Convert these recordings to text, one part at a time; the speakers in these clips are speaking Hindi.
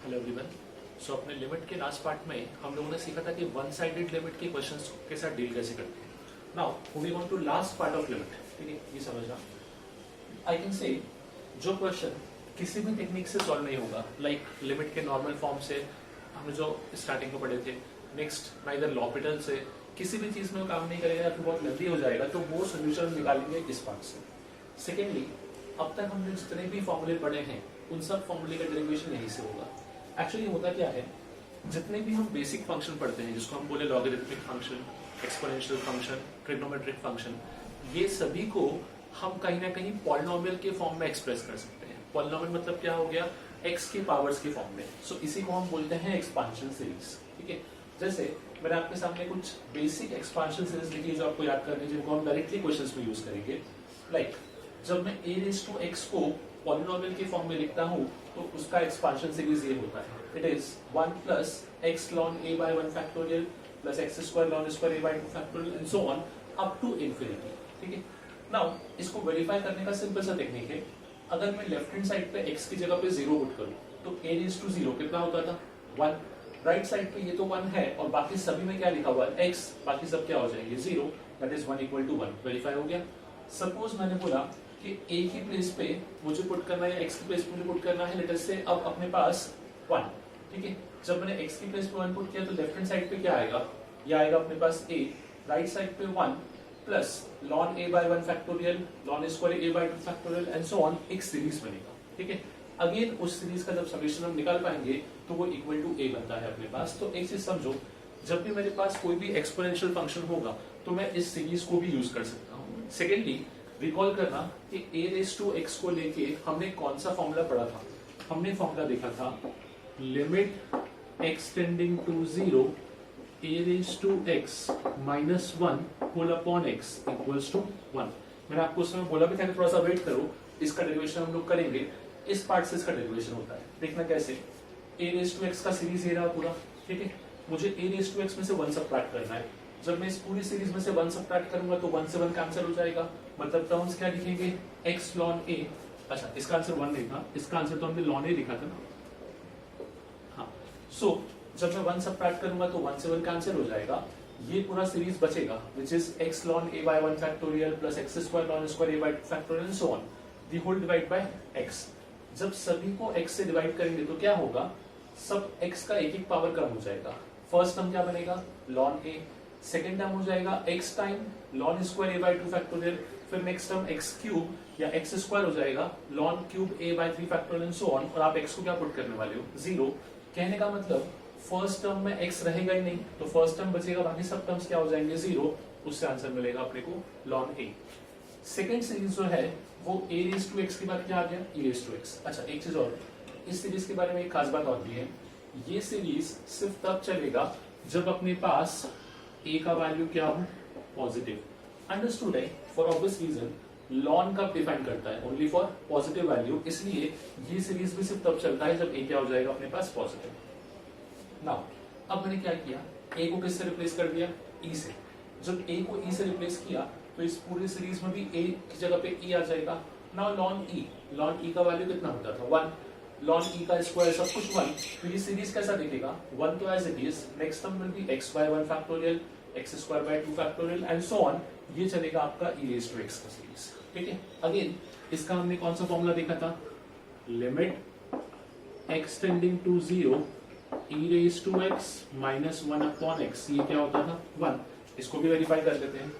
Hello everyone. सो अपने लिमिट के लास्ट पार्ट में हम लोगों ने सीखा था कि वन साइडेड लिमिट के क्वेश्चंस के साथ डील कैसे करते हैं। Now moving on to last part of limit. ठीक है, ये समझना। आई कैन से जो क्वेश्चन किसी भी टेक्निक से सॉल्व नहीं होगा, लाइक लिमिट के नॉर्मल फॉर्म से हमने जो स्टार्टिंग में पढ़े थे, नेक्स्ट नाइदर लॉपिटल से, किसी भी चीज में वो काम नहीं करेगा या फिर बहुत लेंथी हो जाएगा, तो वो सोल्यूशन निकालेंगे इस पार्ट से। सेकेंडली, अब तक हमने जितने भी फॉर्मूले पढ़े हैं उन सब फॉर्मूले का डेरिवेशन यहीं से होगा। एक्चुअली होता क्या है, जितने भी हम बेसिक फंक्शन पढ़ते हैं जिसको हम बोले logarithmic function, exponential function, trigonometric function, ये सभी को हम कहीं ना कहीं पॉलिनोमियल के फॉर्म में एक्सप्रेस कर सकते हैं। पॉलिनोमियल मतलब क्या हो गया, एक्स के पावर्स के फॉर्म में। सो इसी को हम बोलते हैं एक्सपांशन सीरीज। ठीक है, जैसे मैंने आपके सामने कुछ बेसिक एक्सपांशन सीरीज लिखी है जो आपको याद करनी है, जिनको हम डायरेक्टली क्वेश्चंस में यूज करेंगे। लाइक जब मैं a रेज़ टू x को पॉलिनोमियल के फॉर्म में लिखता हूं तो उसका एक्सपांशन सीरीज ये होता है, it is 1 plus x ln a by 1 factorial plus x square ln square a by 2 factorial and so on up to infinity. ठीक है, नाउ इसको वेरीफाई करने का सिंपल सा टेक्निक है। अगर मैं लेफ्ट हैंड साइड पे x की जगह पे 0 पुट करूं तो a रेज़ टू 0 कितना होता था, 1। राइट साइड पे ये तो 1 है और बाकी सभी में क्या लिखा हुआ है, x, बाकी सब क्या हो जाएंगे 0, that is 1 equal to 1। Verify हो गया। सपोज मैंने बोला कि a की प्लेस पे मुझे पुट करना है या x की प्लेस पे मुझे पुट करना है, लेट अस से अब अपने पास 1। ठीक है, जब मैंने x की प्लेस पे 1 पुट किया तो लेफ्ट हैंड साइड पे क्या आएगा, ये आएगा अपने पास a, राइट साइड पे 1 plus ln a by 1 factorial ln square a by 2 factorial and so on, एक सीरीज बनेगा। ठीक है, अगेन उस सीरीज का जब समेशन हम निकाल पाएंगे तो वो इक्वल टू a बनता है अपने पास। तो एक चीज समझो, जब भी मेरे पास कोई भी एक्सपोनेंशियल फंक्शन होगा तो मैं इस सीरीज को भी यूज कर सकता हूँ। सेकेंडली, रिकॉल करना कि a रेज़ टू x को लेके हमने कौन सा फॉर्मूला पढ़ा था। हमने फॉर्मूला देखा था limit extending to 0 a raise to x minus 1 whole upon x equals to 1। मैंने आपको उस समय बोला भी था कि थोड़ा सा वेट करो, इसका डेरिवेशन हम लोग करेंगे। इस पार्ट से इसका डेरिवेशन होता है, देखना कैसे। a रेज़ टू x का सीरीज ये रहा पूरा। ठीक है, मुझे a रेज़ टू x में से 1 सब्ट्रैक्ट करना है। जब मैं इस पूरी सीरीज में से 1 सब्ट्रैक्ट करूंगा तो 1 से 1 कैंसिल हो जाएगा, मतलब टर्म्स क्या लिखेंगे, x ln a। अच्छा, इसका आंसर 1 नहीं था, इसका आंसर तो हमने ln a लिखा था ना। हाँ, सो जब मैं 1 सब्ट्रैक्ट करूंगा तो 1 से 1 कैंसिल हो जाएगा, ये पूरा सीरीज बचेगा which is x ln a by 1 factorial plus x square ln square a by 2 factorial and so on, the whole divide by x। जब सभी को x से डिवाइड करेंगे तो क्या होगा, सब x का एक एक पावर कम हो जाएगा। फर्स्ट टर्म क्या बनेगा, ln a, सेकेंड टर्म हो जाएगा x time ln square a by 2 factorial, फिर नेक्स्ट टर्म x क्यूब या x स्क्वायर हो जाएगा ln cube a by 3 factorial and so on, और आप x को क्या पुट करने वाले हो, 0। कहने का मतलब फर्स्ट टर्म में x रहेगा ही नहीं, तो फर्स्ट टर्म बचेगा, बाकी सब टर्म्स क्या हो जाएंगे 0, उससे आंसर मिलेगा अपने को ln a। सेकेंड सीरीज जो है वो a रेज़ टू x के बाद क्या आ गया, e रेज़ टू x। अच्छा, एक चीज और, इस सीरीज के बारे में एक खास बात और भी है, ये सीरीज सिर्फ तब चलेगा जब अपने पास a का वैल्यू क्या हो, पॉजिटिव। अंडरस्टूड है, फॉर ऑब्वियस रीजन ln कब डिफाइन करता है, ओनली फॉर पॉजिटिव वैल्यू, इसलिए ये सीरीज भी सिर्फ तब चलता है जब a क्या हो जाएगा अपने पास, पॉजिटिव। नाउ अब मैंने क्या किया, a को किससे रिप्लेस कर दिया, e से। जब a को e से रिप्लेस किया तो इस पूरी सीरीज में भी a की जगह पे e आ जाएगा। नाउ ln e का वैल्यू कितना होता था, 1, ln e का स्क्वायर सब कुछ 1, तो ये सीरीज कैसा दिखेगा, 1 तो as it is, next term will be x by 1 factorial x square by 2 factorial and so on, ये चलेगा आपका e रेज़ टू x का सीरीज। ठीक है, अगेन इसका हमने कौन सा फॉर्मूला देखा था, limit extending to 0 e raise to x minus 1 upon x, ये क्या होता था, 1। इसको भी वेरीफाई कर लेते हैं।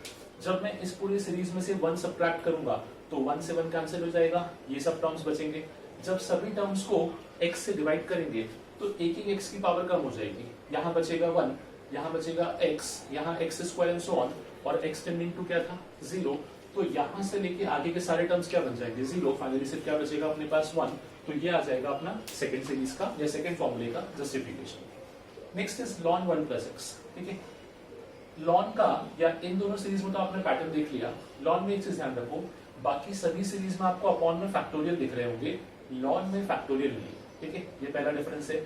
जब मैं इस पूरी सीरीज में से 1 सब्ट्रैक्ट करूंगा तो 1 से 1 कैंसिल हो जाएगा, ये सब टर्म्स बचेंगे। जब सभी टर्म्स को x से डिवाइड करेंगे तो एक एक x की पावर कम हो जाएगी, यहाँ बचेगा 1, यहाँ बचेगा x, यहाँ x square and so on, और एक्सटेंडिंग टू क्या था, 0। तो यहाँ से लेके आगे के सारे टर्म्स क्या बन जाएंगे, 0। फाइनली सिर्फ क्या बचेगा अपने पास 1। तो ये आ जाएगा अपना सेकंड सीरीज का या सेकंड फॉर्मूले का justification. Next is ln 1 plus x। ठीक है, ln का या इन दोनों सीरीज में तो आपने पैटर्न देख लिया। ln में एक चीज ध्यान रखो, बाकी सभी सीरीज में आपको अपॉन में फैक्टोरियल दिख रहे होंगे, ln में फैक्टोरियल नहीं। ठीक है, ये पहला डिफरेंस है।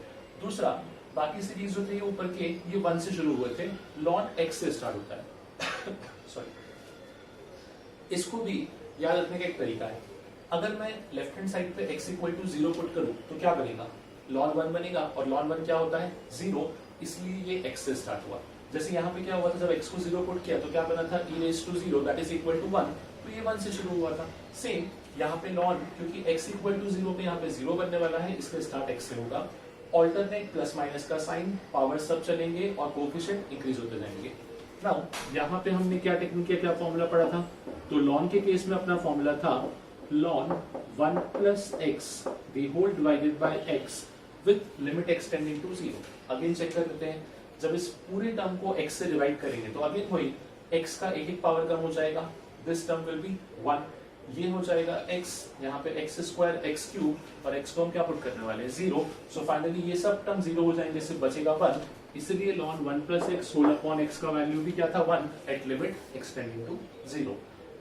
दूसरा, बाकी सीरीज जो थे ऊपर के ये 1 से शुरू हुए थे, ln x से स्टार्ट होता है सॉरी, इसको भी याद रखने का एक तरीका है। अगर मैं लेफ्ट हैंड साइड पे x इक्वल टू 0 पुट करूं तो क्या बनेगा, ln 1 बनेगा और ln 1 क्या होता है 0, इसलिए ये x से स्टार्ट हुआ। जैसे यहाँ पे क्या हुआ था, जब x को 0 पुट किया तो क्या बना था e raised to 0 that is equal to 1, तो ये 1 से शुरू हुआ था। सेम यहाँ पे ln, क्योंकि x इक्वल टू 0 पे यहाँ पे 0 बनने वाला है, इसलिए स्टार्ट x से होगा। ऑल्टरनेट प्लस माइनस का साइन, पावर सब चलेंगे और कोएफिशिएंट इंक्रीज होते जाएंगे। नाउ यहाँ पे हमने क्या टेक्निक किया, क्या फॉर्मूला पढ़ा था, तो ln के केस में अपना फॉर्मूला था ln 1 plus x the whole divided by x with limit x tending to 0। Again check कर लेते हैं, जब इस पूरे टर्म को x से डिवाइड करेंगे तो अगेन वही x का एक एक पावर कम हो जाएगा, दिस टर्म विल बी 1, ये हो जाएगा x, यहाँ पे x स्क्वायर x क्यूब और x को हम क्या पुट करने वाले हैं 0, सो फाइनली ये सब टर्म 0 हो जाएंगे, सिर्फ बचेगा 1, इसलिए ln 1 plus x whole upon x का वैल्यू भी क्या था 1 at limit x tending to 0।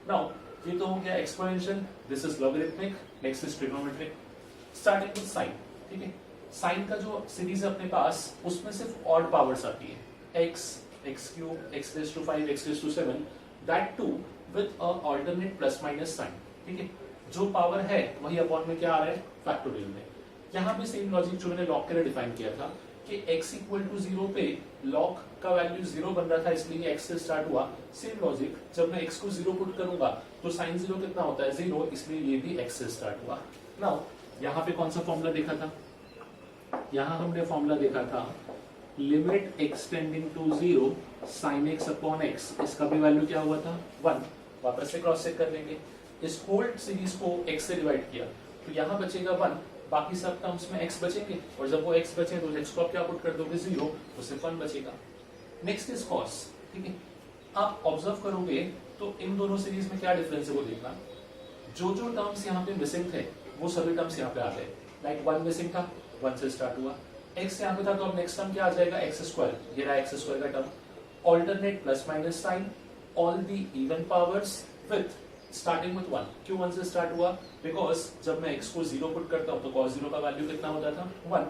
Now ये तो हो गया exponential, this is logarithmic, next is trigonometric. Starting with sine, ठीक है, साइन का जो सीरीज है अपने पास उसमें सिर्फ ऑड पावर्स आती है, x, x cube, x raise to 5, x raise to 7, that too with a alternate plus minus sign, ठीक है, जो पावर है वही अपॉन में क्या आ रहा है फैक्टोरियल में। यहाँ पे सेम लॉजिक जो मैंने लॉग के लिए डिफाइन किया था कि x इक्वल टू 0 पे लॉग का वैल्यू 0 बन रहा था, इसलिए x से स्टार्ट हुआ। सेम लॉजिक जब मैं x को 0 पुट करूंगा तो साइन 0 कितना होता है 0, इसलिए ये भी x से स्टार्ट हुआ। नाउ यहाँ पे कौन सा फॉर्मूला देखा था, यहाँ हमने फॉर्मूला देखा था limit x tending to 0 sin x upon x, इसका भी वैल्यू क्या हुआ था 1। वापस से क्रॉस चेक कर लेंगे, इस होल सीरीज को x से डिवाइड किया तो यहाँ बचेगा 1, बाकी सब टर्म्स में x बचेंगे और जब वो x बचे तो x को आप क्या पुट कर दोगे 0, तो सिर्फ 1 बचेगा। नेक्स्ट इज cos, ठीक है, आप ऑब्जर्व करोगे तो इन दोनों सीरीज में क्या डिफरेंस है वो देखना, जो जो टर्म्स यहाँ पे मिसिंग थे वो सभी टर्म्स यहाँ पे आ गए, लाइक 1 मिसिंग था 1 से स्टार्ट हुआ, x यहाँ पे था तो अब नेक्स्ट टर्म क्या आ जाएगा x स्क्वायर, ये रहा x स्क्वायर का term, alternate plus minus sign, all the even powers with starting with 1, क्यों 1 से स्टार्ट हुआ, बिकॉज जब मैं x को 0 पुट करता हूँ तो cos 0 का वैल्यू कितना होता था 1।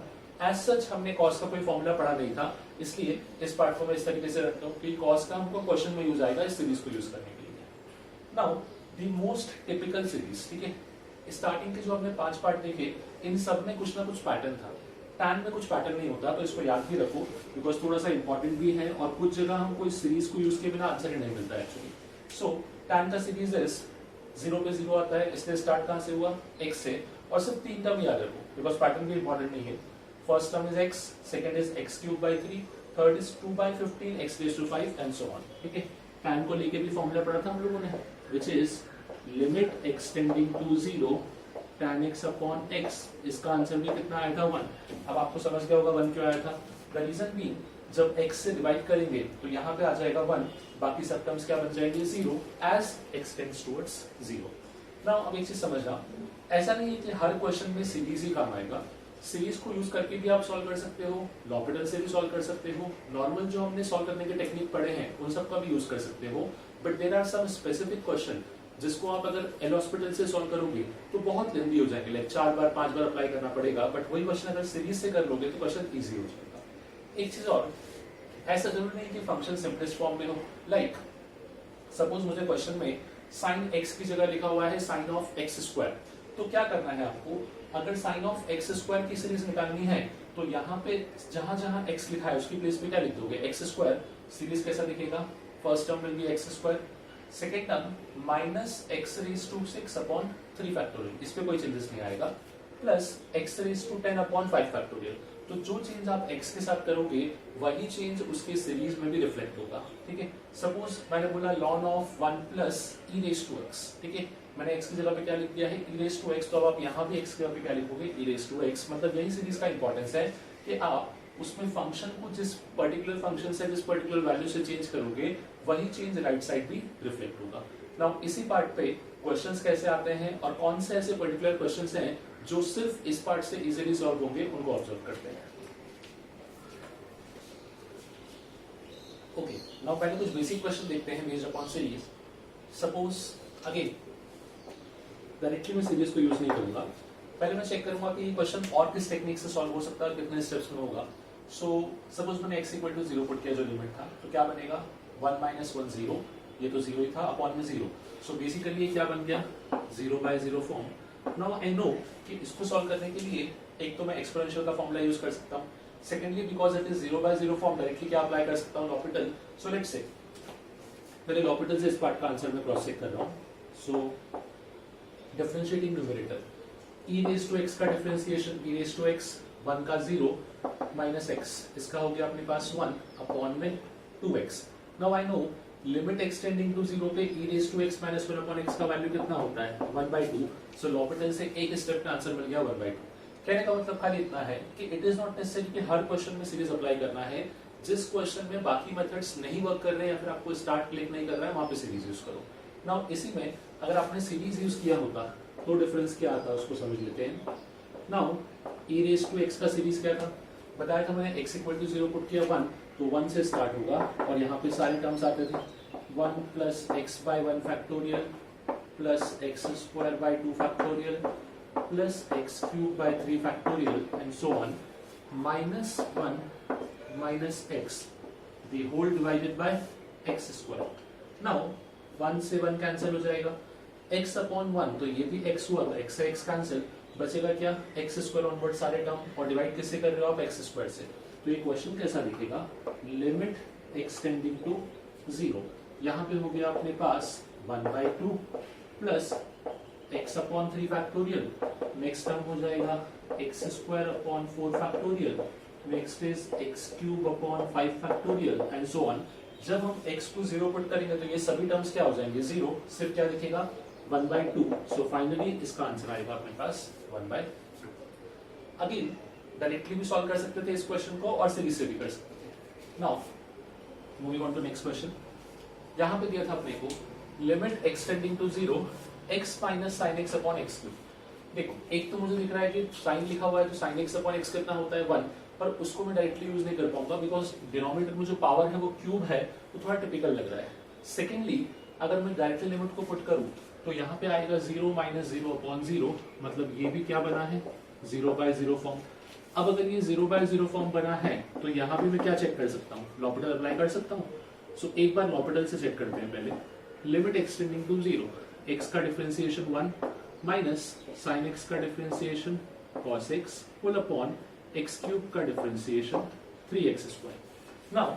एज सच हमने cos का कोई फॉर्मूला पढ़ा नहीं था, इसलिए इस पार्ट को मैं इस तरीके से रखता हूँ कि cos का हमको क्वेश्चन में यूज आएगा इस सीरीज को यूज करने के लिए। Now the most typical series, ठीक है, स्टार्टिंग के जो हमने 5 पार्ट देखे इन सब में कुछ ना कुछ पैटर्न था, टैन में कुछ पैटर्न नहीं होता, तो इसको याद भी रखो बिकॉज थोड़ा सा इंपॉर्टेंट भी है और कुछ जगह हमको इस सीरीज को यूज किए बिना आंसर ही नहीं मिलता है एक्चुअली। सो टैन का सीरीज इज 0 पे 0 आता है, इसलिए स्टार्ट कहां से हुआ x से, और सिर्फ 3 टर्म याद रखो बिकॉज पैटर्न भी इंपॉर्टेंट नहीं है। First term is x, second is x cube by 3, third is 2 by 15 x raise to 5 and so on, ठीक है। टैन को लेके भी फॉर्मूला पढ़ा था हम लोगों ने, which is limit x tending to 0 tan x upon x, इसका आंसर भी कितना आया था 1। अब आपको समझ गया होगा 1 क्यों आया था, द रीजन भी जब x से डिवाइड करेंगे तो यहाँ पे आ जाएगा 1, बाकी सब टर्म्स क्या बन जाएंगे 0 as x tends towards 0। Now अब एक चीज समझना, ऐसा नहीं है कि हर क्वेश्चन में सीरीज ही काम आएगा, सीरीज को यूज करके भी आप सॉल्व कर सकते हो, लॉपिटल से भी सॉल्व कर सकते हो, नॉर्मल जो हमने सॉल्व करने के टेक्निक पढ़े हैं उन सब का भी यूज कर सकते हो, but there are some specific question जिसको आप अगर एल हॉस्पिटल से सॉल्व करोगे तो बहुत लेंदी हो जाएंगे, लाइक 4 बार 5 बार अप्लाई करना पड़ेगा, बट वही क्वेश्चन अगर सीरीज से कर लोगे तो क्वेश्चन इजी हो जाएगा। एक चीज और, ऐसा जरूरी नहीं कि फंक्शन सिंपलेस्ट फॉर्म में हो, लाइक सपोज मुझे क्वेश्चन में साइन x की जगह लिखा हुआ है साइन ऑफ x स्क्वायर, तो क्या करना है आपको, अगर साइन ऑफ x स्क्वायर की सीरीज निकालनी है तो यहाँ पे जहां जहां x लिखा है उसकी प्लेस पे क्या लिख दोगे x स्क्वायर, सीरीज कैसा दिखेगा, first term will be x square, second term minus x raise to 6 upon 3 factorial, इस पे कोई चेंजेस नहीं आएगा, plus x raise to 10 upon 5 factorial. तो जो चेंज आप x के साथ करोगे वही चेंज उसके सीरीज में भी रिफ्लेक्ट होगा, ठीक है। सपोज मैंने बोला ln of 1 plus e raise to x, ठीक है, मैंने x की जगह पे क्या लिख दिया है e रेज टू x, तो अब आप यहाँ भी x की जगह पे क्या लिखोगे e रेज टू x, मतलब यही सीरीज का इंपॉर्टेंस है कि आप उसमें फंक्शन को जिस पर्टिकुलर फंक्शन से जिस पर्टिकुलर वैल्यू से चेंज करोगे वही चेंज राइट साइड भी रिफ्लेक्ट होगा। नाउ इसी पार्ट पे क्वेश्चंस कैसे आते हैं और कौन से ऐसे पर्टिकुलर क्वेश्चंस हैं जो सिर्फ इस पार्ट से इजीली सॉल्व होंगे उनको ऑब्जर्व करते हैं। ओके, नाउ पहले कुछ बेसिक क्वेश्चन देखते हैं based upon series. Suppose again directly मैं सीरीज को यूज नहीं करूंगा, पहले मैं चेक करूंगा कि ये क्वेश्चन और किस टेक्निक से सॉल्व हो सकता है और कितने स्टेप्स में होगा। सो सपोज मैंने x इक्वल टू 0 पुट किया जो लिमिट था, तो क्या बनेगा 1 माइनस 1 0, ये तो 0 ही था अपॉन में 0, सो बेसिकली ये क्या बन गया 0 by 0 form. Now I know कि इसको सॉल्व करने के लिए एक तो मैं एक्सपोनेंशियल का फॉर्मूला यूज कर सकता हूँ, secondly because it is 0/0 form directly क्या अप्लाई कर सकता हूँ लॉपिटल. सो लेट्स से पहले लॉपिटल से इस पार्ट का आंसर मैं क्रॉस चेक कर रहा हूँ. So differentiating numerator e raise to x का differentiation e raise to x 1 का 0 माइनस x, इसका हो गया अपने पास 1 अपॉन में 2x. Now I know limit extending to 0 पे e raise to x minus 1 upon x का वैल्यू कितना होता है 1/2. सो लॉपिटल से एक स्टेप का आंसर मिल गया 1/2. कहने का मतलब खाली इतना है कि इट इज नॉट नेसेसरी कि हर क्वेश्चन में सीरीज अप्लाई करना है. जिस क्वेश्चन में बाकी मेथड्स नहीं वर्क कर रहे हैं या फिर आपको स्टार्ट क्लिक नहीं कर रहा है वहां पे सीरीज यूज करो. नाउ इसी में अगर आपने सीरीज यूज किया होता तो डिफरेंस क्या आता है उसको समझ लेते हैं. Now e raise to x का सीरीज क्या था बताया था मैंने, x इक्वल टू 0 पुट किया 1 तो 1 से स्टार्ट होगा और यहाँ पे सारे टर्म्स आते थे 1 plus x by 1 factorial plus x square by 2 factorial plus x cube by 3 factorial and so on minus 1 minus x the whole divided by x square. Now 1 से 1 कैंसिल हो जाएगा, x अपॉन 1 तो ये भी x हुआ, x से x कैंसिल, बचेगा क्या x स्क्वायर ऑनवर्ड सारे टर्म और डिवाइड किससे कर रहे हो आप x स्क्वायर से. तो ये क्वेश्चन कैसा दिखेगा लिमिट एक्सटेंडिंग टू 0. यहाँ पे हो गया अपने पास 1/2 plus x upon 3 factorial, next term हो जाएगा x square upon 4 factorial, next is x cube upon 5 factorial and so on. जब हम x को 0 पुट करेंगे तो ये सभी टर्म्स क्या हो जाएंगे 0, सिर्फ क्या दिखेगा 1/2. सो फाइनली इसका आंसर आएगा अपने पास 1/2. अगेन डायरेक्टली भी सॉल्व कर सकते थे इस क्वेश्चन को और सीरीज से भी कर सकते थे. Now moving on to next question. यहां पे दिया था अपने को limit extending to 0 x minus sine x upon x cube. देखो एक तो मुझे दिख रहा है कि साइन लिखा हुआ है तो साइन x अपॉन x कितना होता है 1, पर उसको मैं डायरेक्टली यूज नहीं कर पाऊंगा बिकॉज डिनोमिनेटर में जो पावर है वो क्यूब है तो थोड़ा टिपिकल लग रहा है. सेकेंडली अगर मैं डायरेक्टली लिमिट को पुट करूं तो यहाँ पे आएगा 0 माइनस 0 अपॉन 0, मतलब ये भी क्या बना है 0/0 फॉर्म. अब अगर ये 0/0 फॉर्म बना है तो यहाँ भी मैं क्या चेक कर सकता हूँ लॉपिटल अप्लाई कर सकता हूँ. सो एक बार लॉपिटल से चेक करते हैं पहले. लिमिट एक्सटेंडिंग टू 0 x का डिफरेंशिएशन 1 माइनस साइन x का differentiation cos x full upon x cube का डिफरेंशिएशन 3x स्क्वायर. नाउ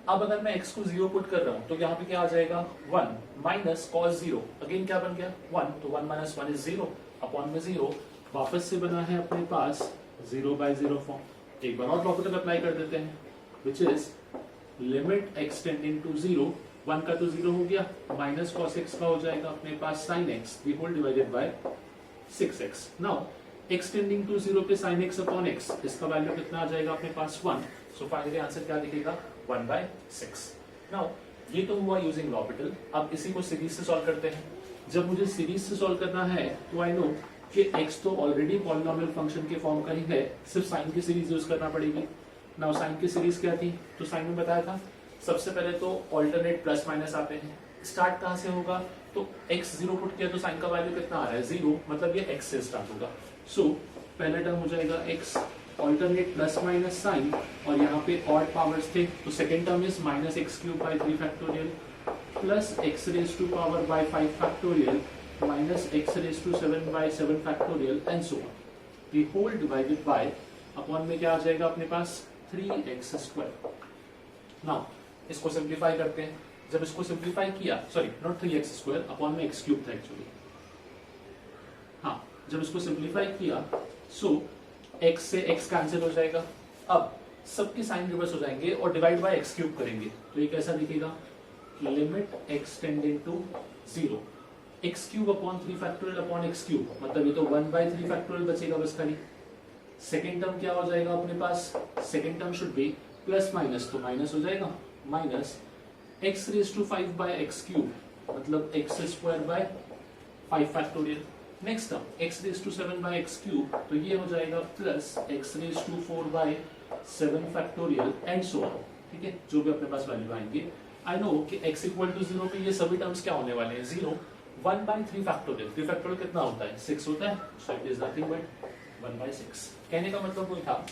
अब अगर मैं x को 0 पुट कर रहा हूं तो यहाँ पे क्या आ जाएगा 1 माइनस cos 0, अगेन क्या बन गया 1 तो 1 माइनस 1 इज 0 अपॉन में 0, वापस से बना है अपने पास 0/0 फॉर्म. एक बार और लॉपिटल अप्लाई कर देते हैं which is limit extending to 0, 1 का तो 0 हो गया माइनस cos x का हो जाएगा अपने पास sin x the whole divided by 6x. Now x tending to 0 पे sin x अपॉन x, इसका वैल्यू कितना आ जाएगा अपने पास 1. सो फाइनली आंसर क्या दिखेगा 1/6. नाउ ये तो हुआ यूजिंग लॉपिटल. अब इसी को सीरीज से सॉल्व करते हैं. जब मुझे सीरीज से सॉल्व करना है तो आई नो कि x तो ऑलरेडी पॉलिनोमियल फंक्शन के फॉर्म का ही है, सिर्फ साइन की सीरीज यूज करना पड़ेगी. नाउ साइन की सीरीज क्या थी तो साइन में बताया था सबसे पहले तो ऑल्टरनेट प्लस माइनस आते हैं. स्टार्ट कहां से होगा तो x 0 पुट किया तो साइन का वैल्यू कितना आ रहा है 0, मतलब ये x से स्टार्ट होगा. सो पहला टर्म हो जाएगा x alternate plus minus sign और यहाँ पे ऑड पावर्स थे तो second term is minus x cube by 3 factorial plus x raise to power by 5 factorial minus x raise to 7 by 7 factorial and so on. The whole divided by upon में क्या आ जाएगा अपने पास 3x स्क्वायर. नाउ इसको सिंप्लीफाई करते हैं. जब इसको सिंप्लीफाई किया, sorry not 3x square upon में x क्यूब था एक्चुअली. हाँ जब इसको सिंप्लीफाई किया सो x से x कैंसिल हो जाएगा. अब सबके साइन रिवर्स हो जाएंगे और डिवाइड बाय x क्यूब करेंगे तो ये कैसा दिखेगा limit extending to 0 x cube upon 3 factorial upon x cube, मतलब ये तो 1/3 फैक्टोरियल बचेगा बस खाली. सेकेंड टर्म क्या हो जाएगा अपने पास, second term should be plus minus तो माइनस हो जाएगा minus x raise to 5 by x cube, मतलब x square by 5 factorial. Next term x raise to 7 by x cube तो ये हो जाएगा plus x raise to 4 by 7 factorial and so on. ठीक है, जो भी अपने पास वैल्यू आएंगे. आई नो कि x इक्वल टू 0 पे ये सभी टर्म्स क्या होने वाले हैं 0. 1/3 फैक्टोरियल, 3 फैक्टोरियल कितना होता है 6 होता है. So it is nothing but 1/6. कहने का मतलब कोई था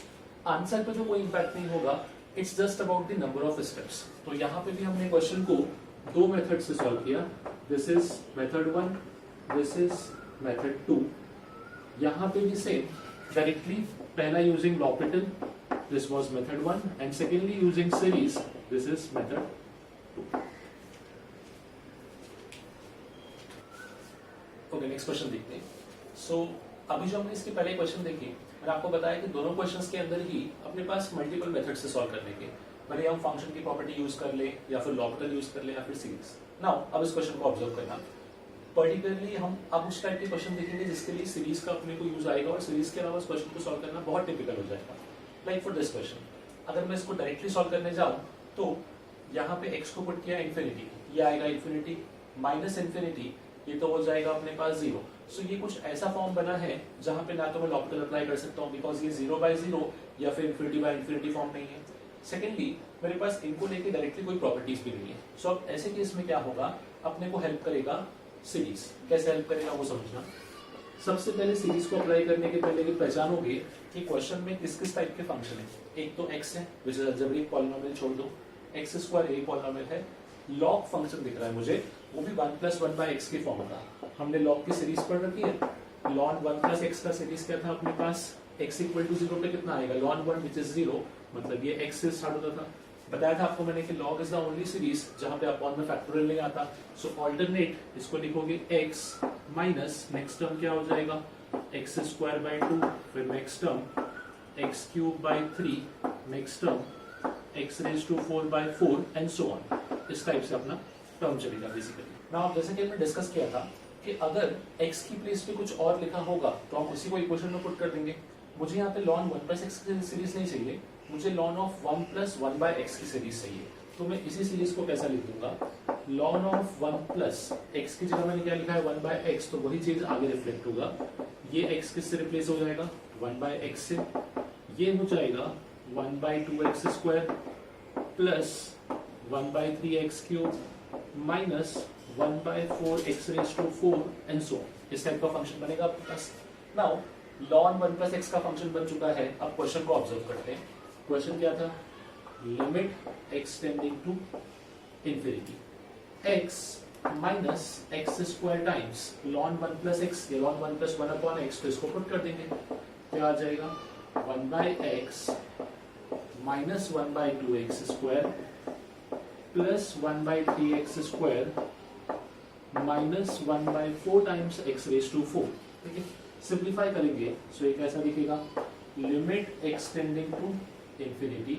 आंसर पे जो कोई इंपैक्ट नहीं होगा, it's just about the number of steps. तो यहाँ पे भी हमने क्वेश्चन को दो मेथड से सॉल्व किया. This is method 1, this is method 2. यहाँ पे भी सेम डायरेक्टली पहला using L'Hôpital, this was method 1, and secondly using series, this is method 2. Okay, next question देखते हैं. सो अभी जो हमने इसके पहले क्वेश्चन देखे, मैंने आपको बताया कि दोनों क्वेश्चंस के अंदर ही अपने पास मल्टीपल मेथड से सॉल्व करने के, भले हम फंक्शन की प्रॉपर्टी यूज कर ले या फिर लॉपिटल यूज कर ले या फिर सीरीज. नाउ अब इस क्वेश्चन को ऑब्जर्व करना. पर्टिकुलरली हम अब उस टाइप के क्वेश्चन देखेंगे जिसके लिए सीरीज का अपने को यूज आएगा, और सीरीज के अलावा इस क्वेश्चन को सॉल्व करना बहुत टिपिकल हो जाएगा. लाइक फॉर दिस क्वेश्चन, अगर मैं इसको डायरेक्टली सॉल्व करने जाऊं तो यहाँ पे x को पुट किया इन्फिनिटी, ये आएगा इन्फिनिटी माइनस इन्फिनिटी, ये तो हो जाएगा अपने पास 0. सो ये कुछ ऐसा फॉर्म बना है जहां पे ना तो मैं लॉपिटल अप्लाई कर सकता हूँ बिकॉज ये 0/0 या फिर इन्फिनिटी बाय इन्फिनिटी फॉर्म नहीं है. सेकेंडली मेरे पास इनको लेके डायरेक्टली कोई प्रॉपर्टीज भी नहीं है. सो अब ऐसे केस में क्या होगा, अपने को हेल्प करेगा सीरीज. कैसे हेल्प करेगा वो समझना. सबसे पहले सीरीज को अप्लाई करने के पहले ये पहचानोगे कि क्वेश्चन में किस किस टाइप के फंक्शन है. एक तो x है विच इज अलजेब्रिक पॉलिनोमियल, छोड़ दो, x² एक पॉलिनोमियल है. लॉग फंक्शन दिख रहा है मुझे, वो भी 1 + 1/x के फॉर्म का. हमने लॉग की सीरीज पढ़ रखी है. ln 1 + x का सीरीज क्या था अपने पास, x = 0 पे कितना आएगा, ln 1 विच इज 0, मतलब ये x से स्टार्ट होता था. बताया था आपको मैंने कि log is the only series जहां पे अपॉन में फैक्टोरियल नहीं आता. सो ऑल्टरनेट इसको लिखोगे x माइनस नेक्स्ट टर्म क्या हो जाएगा x²/2, फिर next term x³/3, next term x⁴/4 and so on. इस टाइप से अपना टर्म चलेगा बेसिकली. नाउ जैसे कि हमने डिस्कस किया था कि अगर x की प्लेस पे कुछ और लिखा होगा तो हम उसी को इक्वेशन में पुट कर देंगे. मुझे यहाँ पे ln 1 + x की सीरीज नहीं चाहिए, मुझे ln of 1 + 1/x की सीरीज चाहिए. तो मैं इसी सीरीज को कैसा लिख दूंगा, ln of 1 + x की जगह मैंने क्या लिखा है 1/x, तो वही चीज आगे रिफ्लेक्ट होगा. ये x किससे रिप्लेस हो जाएगा 1/x से, ये हो जाएगा 1/2x² plus 1/3x³ minus 1/4x⁴ and so. इस टाइप का फंक्शन बनेगा आपके पास. नाउ ln 1 + x का फंक्शन बन चुका है. अब क्वेश्चन को ऑब्जर्व करते हैं. क्वेश्चन क्या था, limit x tending to infinity x minus x² times ln 1 + x, ये ln 1 + 1/x, तो इसको पुट कर देंगे. क्या आ जाएगा 1/x minus 1/2x² plus 1/3x² minus 1/4 times x⁴. ठीक है, सिंप्लीफाई करेंगे सो ये कैसा दिखेगा, limit x tending to infinity,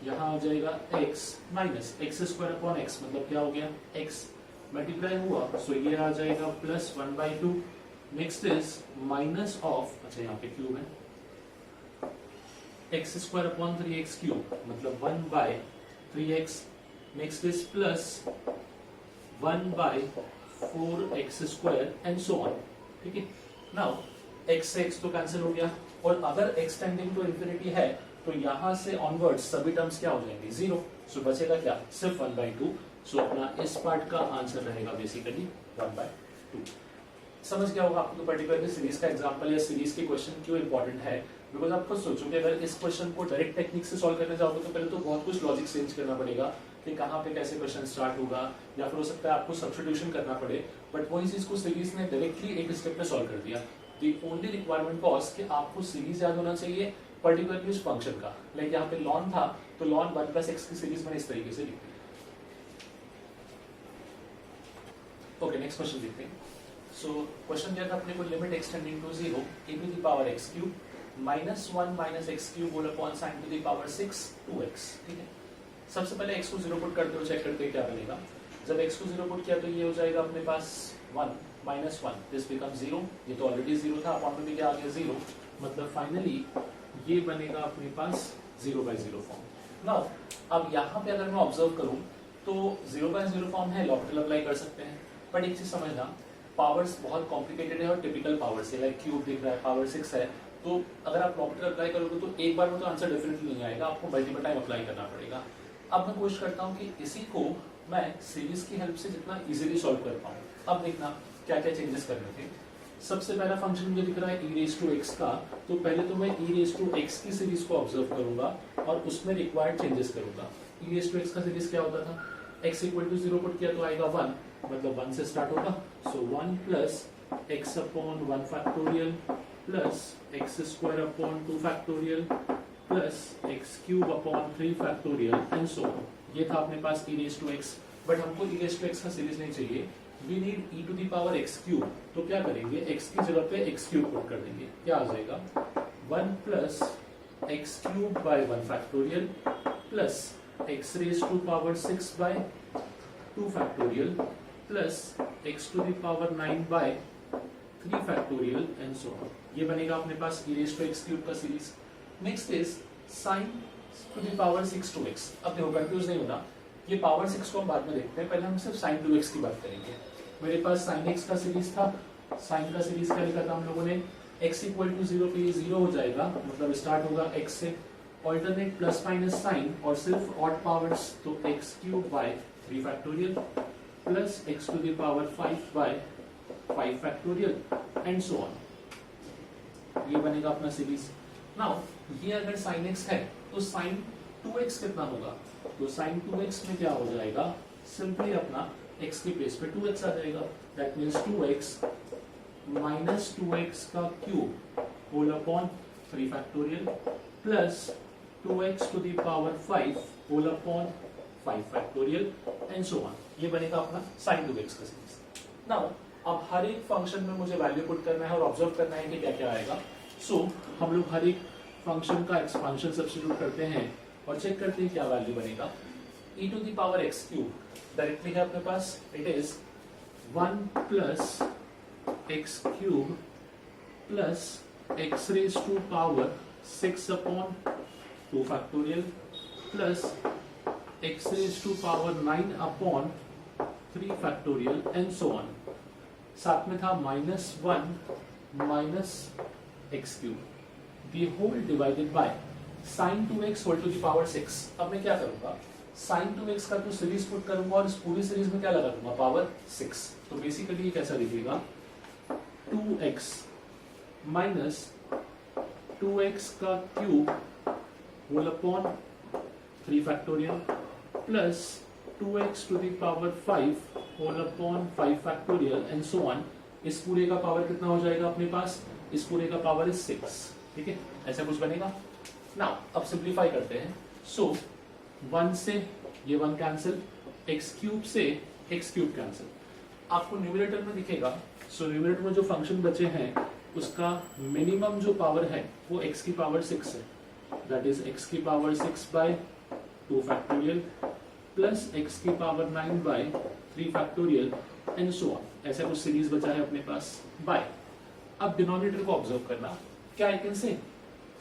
यहाँ आ जाएगा x माइनस x²/x, मतलब क्या हो गया x मल्टीप्लाई हुआ, सो ये आ जाएगा plus 1/2. Next is minus of, अच्छा यहाँ पे क्यूब है, x²/3x³ मतलब 1/3x. Next is plus 1/4x² and so on. ठीक है, नाउ x से x तो कैंसिल हो गया, और अगर x टेंडिंग टू इन्फिनिटी है तो यहां से ऑनवर्ड्स सभी टर्म्स क्या हो जाएंगे 0. सो बचेगा क्या, सिर्फ 1/2. सो अपना इस पार्ट का आंसर रहेगा बेसिकली 1/2. समझ गया होगा आपको पर्टिकुलरली सीरीज का एग्जांपल या सीरीज के क्वेश्चन क्यों इंपॉर्टेंट है. बिकॉज आप खुद सोचो कि अगर इस क्वेश्चन को डायरेक्ट टेक्निक से सॉल्व करने जाओगे तो पहले तो बहुत कुछ लॉजिक चेंज करना पड़ेगा कि कहाँ पे कैसे क्वेश्चन स्टार्ट होगा, या फिर हो सकता है आपको सब्स्टिट्यूशन करना पड़े. बट वही चीज को सीरीज ने डायरेक्टली एक स्टेप में सॉल्व कर दिया. द ओनली रिक्वायरमेंट वाज कि आपको सीरीज याद होना चाहिए पर्टिकुलरली उस फंक्शन का. लाइक यहाँ पे ln था तो ln 1 + x की सीरीज मैंने इस तरीके से लिखी. ओके, नेक्स्ट क्वेश्चन देखते हैं. सो क्वेश्चन क्या था अपने को, limit x tending to 0 e⁻ x³ minus 1 minus x³ whole upon sin to 6 2x. ठीक है, सबसे पहले x को 0 पुट करते हो, चेक करते हैं क्या बनेगा. जब x को 0 पुट किया तो ये हो जाएगा अपने पास 1 माइनस 1, दिस बिकम 0. ये तो ऑलरेडी 0 था, अपॉन में भी क्या आ गया 0, मतलब फाइनली ये बनेगा अपने पास 0/0 फॉर्म. नाउ अब यहाँ पे अगर मैं ऑब्जर्व करूं तो 0/0 फॉर्म है, लॉपिटल अप्लाई कर सकते हैं. बट एक चीज समझना, पावर्स बहुत कॉम्प्लिकेटेड है और टिपिकल पावर्स है, लाइक क्यूब दिख रहा है, पावर 6 है. तो अगर आप लॉपिटल अप्लाई करोगे तो एक बार में तो आंसर डेफिनेटली नहीं आएगा, आपको मल्टीपल टाइम अप्लाई करना पड़ेगा. अब मैं कोशिश करता हूँ कि इसी को मैं सीरीज की हेल्प से जितना इजीली सॉल्व कर पाऊँ. अब देखना क्या क्या चेंजेस करने थे. सबसे पहला फंक्शन मुझे दिख रहा है e⁻x का, तो पहले तो मैं e⁻x की सीरीज को ऑब्जर्व करूंगा और उसमें रिक्वायर्ड चेंजेस करूंगा. e⁻x का सीरीज क्या होता था, x = 0 पुट किया तो आएगा 1, मतलब 1 से स्टार्ट होगा. So 1 + x/1 factorial plus x square upon 2 factorial plus x cube upon 3 factorial and so on. ये था अपने पास e raise to x, but हमको e रेज टू एक्स का सीरीज नहीं चाहिए, we need e to the power x cube. तो क्या करेंगे, x की जगह पे एक्स क्यूब पुट कर देंगे, क्या आ जाएगा 1 plus x cube by 1 factorial plus x raise to power 6 by 2 factorial plus x to the power 9 by 3 factorial and so on. ये बनेगा अपने पास e raise to x cube का series. Next is sine to the power 6 to x. अब देखो कंफ्यूज नहीं होना, ये पावर 6 को हम बाद में देखते हैं, पहले हम सिर्फ साइन टू एक्स की बात करेंगे। मेरे पास साइन एक्स का सीरीज था, साइन का सीरीज क्या लिखा था हम लोगों ने, x इक्वल टू 0 पे ये 0 हो जाएगा, मतलब स्टार्ट होगा x से, ऑल्टरनेट प्लस माइनस साइन और सिर्फ ऑड पावर्स, तो x cube by 3 factorial plus x to the power 5 by 5 factorial and so on. ये बनेगा अपना सीरीज। नाउ ये अगर साइन एक्स है तो साइन 2x कितना होगा, तो साइन 2x में क्या हो जाएगा, सिंपली अपना x के प्लेस पे 2x आ जाएगा, that means 2x minus 2x का cube whole upon 3 factorial plus 2x to the power 5 whole upon 5 factorial and so on. ये बनेगा अपना साइन 2x का सीरीज। नाउ अब हर एक फंक्शन में मुझे वैल्यू पुट करना है और ऑब्जर्व करना है कि क्या क्या आएगा। सो हम लोग हर एक फंक्शन का एक्सपांशन सब्स्टिट्यूट करते हैं और चेक करते हैं क्या वैल्यू बनेगा। e to the power x cube directly है अपने पास, it is 1 plus x cube plus x raise to power 6 upon 2 factorial plus x raise to power 9 upon 3 factorial and so on. साथ में था -1 minus x cube the whole divided by sine 2x whole to the power 6। अब मैं क्या करूंगा, साइन 2x का तो सीरीज पुट करूंगा और इस पूरी सीरीज में क्या लगा दूंगा, पावर 6। तो बेसिकली ये कैसा दिखेगा, 2x माइनस 2x का cube whole upon 3 factorial plus 2x to the power 5 whole upon 5 factorial and so on. इस पूरे का पावर कितना हो जाएगा अपने पास, इस पूरे का पावर इज 6, ठीक है, ऐसा कुछ बनेगा। नाउ अब सिंप्लीफाई करते हैं। सो 1 से ये 1 कैंसिल, एक्स क्यूब से एक्स क्यूब कैंसिल, आपको न्यूमरेटर में दिखेगा। सो न्यूमरेटर में जो फंक्शन बचे हैं उसका मिनिमम जो पावर है वो x की पावर 6 है, दैट इज x की power 6 by 2 factorial plus x की power 9 by 3 factorial and so on. ऐसा कुछ सीरीज बचा है अपने पास बाय। अब डिनोमिनेटर को ऑब्जर्व करना, क्या आई कैन से